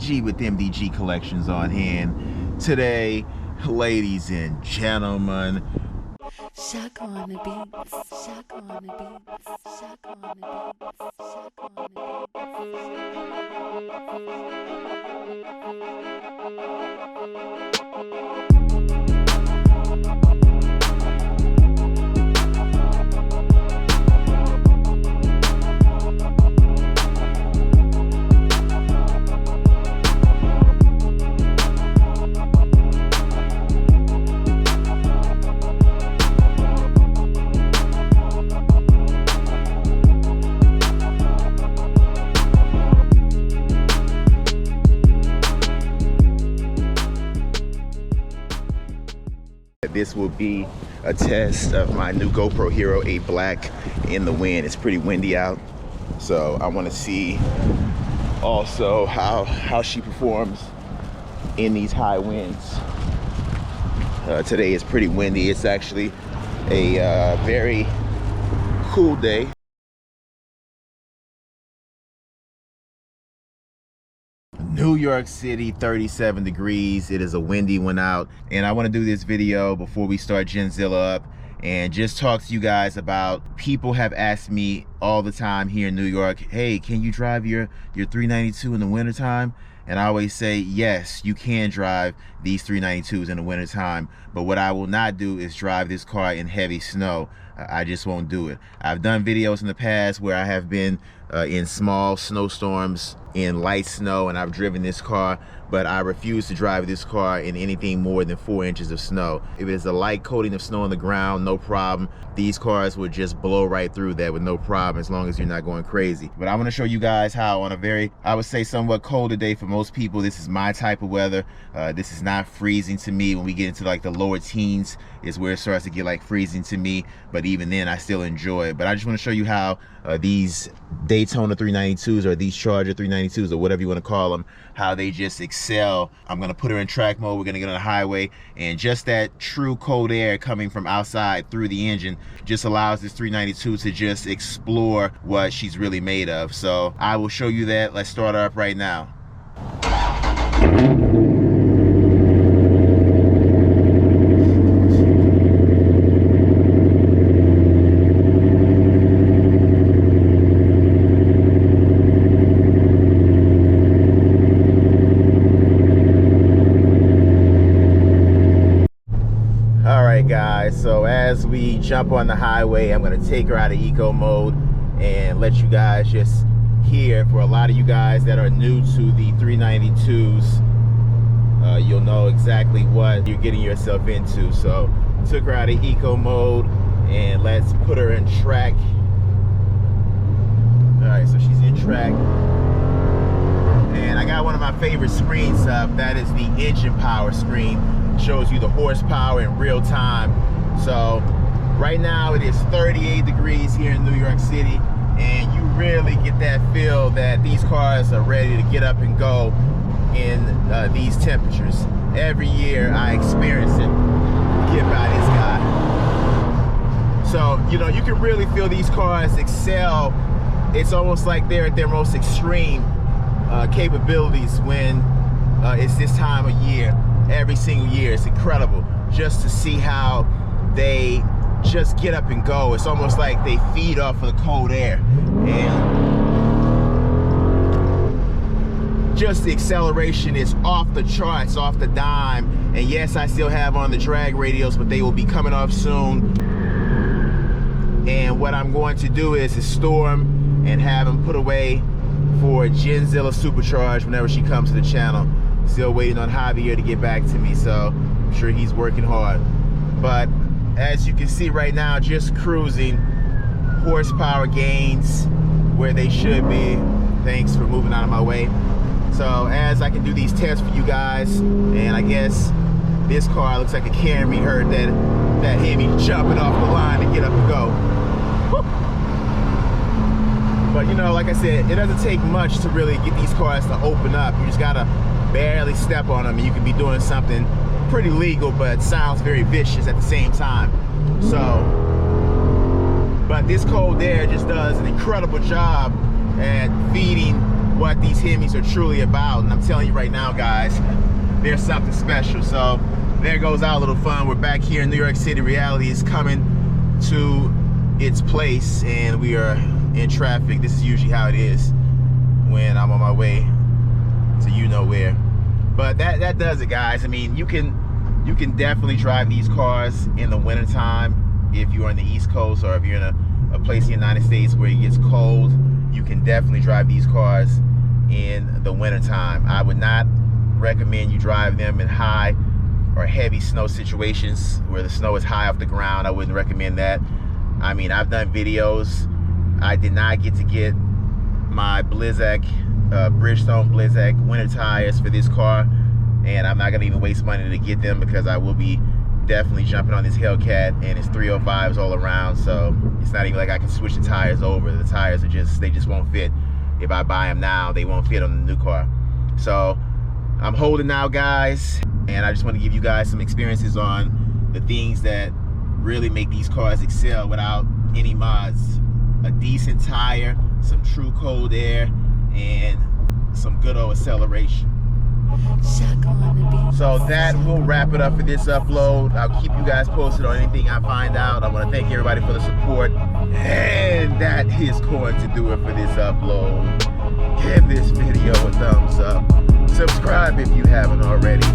MDG with MDG Collections on hand. Today, ladies and gentlemen, Shock on the beats, shock on the beats, shock on the beats, shock on this will be a test of my new GoPro Hero 8 Black in the wind. It's pretty windy out, so I want to see also how she performs in these high winds. Today is pretty windy. It's actually a very cool day. New York City, 37 degrees. It is a windy one out, and I want to do this video before we start Genzilla up and just talk to you guys about, people have asked me all the time here in New York, hey, can you drive your 392 in the wintertime? And I always say, yes, you can drive these 392s in the wintertime, but what I will not do is drive this car in heavy snow. I just won't do it. I've done videos in the past where I have been in small snowstorms, in light snow, and I've driven this car, but I refuse to drive this car in anything more than 4 inches of snow. If it is a light coating of snow on the ground, no problem. These cars would just blow right through that with no problem, as long as you're not going crazy. But I want to show you guys how on a very, I would say, somewhat colder day for most people, this is my type of weather. This is not freezing to me. When we get into like the lower teens is where it starts to get like freezing to me, but even then I still enjoy it. But I just want to show you how these Daytona 392s, or these Charger 392s, or whatever you want to call them, how they just excel. I'm gonna put her in track mode. We're gonna get on the highway, and just that true cold air coming from outside through the engine just allows this 392 to just explore what she's really made of. So I will show you that. Let's start her up right now. Guys, so as we jump on the highway, I'm going to take her out of eco mode and let you guys just hear. For a lot of you guys that are new to the 392s, you'll know exactly what you're getting yourself into. So took her out of eco mode, and let's put her in track. All right, so she's in track, and I got one of my favorite screens up. That is the engine power screen. Shows you the horsepower in real time. So right now it is 38 degrees here in New York City, and you really get that feel that these cars are ready to get up and go in these temperatures. Every year I experience it. Get by this guy. So, you know, you can really feel these cars excel. It's almost like they're at their most extreme capabilities when it's this time of year. Every single year. It's incredible just to see how they just get up and go. It's almost like they feed off of the cold air, and just the acceleration is off the charts, off the dime. And yes, I still have on the drag radials, but they will be coming off soon. And what I'm going to do is store them and have them put away for Genzilla Supercharged whenever she comes to the channel. Still waiting on Javier to get back to me, so I'm sure he's working hard. But as you can see right now, just cruising, horsepower gains where they should be. Thanks for moving out of my way. So as I can do these tests for you guys, and I guess this car looks like a Camry, heard that heavy jumping off the line to get up and go. Woo. But you know, like I said, it doesn't take much to really get these cars to open up. You just gotta barely step on them, and you can be doing something pretty legal, but sounds very vicious at the same time. So, but this cold air just does an incredible job at feeding what these Hemis are truly about. And I'm telling you right now, guys, there's something special. So there goes our little fun. We're back here in New York City. Reality is coming to its place, and we are in traffic. This is usually how it is when I'm on my way to you know where. But that does it, guys. I mean, you can definitely drive these cars in the wintertime if you're on the East Coast, or if you're in a place in the United States where it gets cold. You can definitely drive these cars in the wintertime. I would not recommend you drive them in high or heavy snow situations where the snow is high off the ground. I wouldn't recommend that. I mean, I've done videos. I did not get to get my Blizzak, Bridgestone Blizzak winter tires for this car, and I'm not gonna even waste money to get them because I will be definitely jumping on this Hellcat, and it's 305s all around, so it's not even like I can switch the tires over. The tires are they just won't fit. If I buy them now, they won't fit on the new car. So I'm holding now, guys, and I just want to give you guys some experiences on the things that really make these cars excel without any mods. A decent tire, some true cold air, and some good old acceleration. So that will wrap it up for this upload. I'll keep you guys posted on anything I find out. I want to thank everybody for the support, and that is going to do it for this upload. Give this video a thumbs up. Subscribe if you haven't already.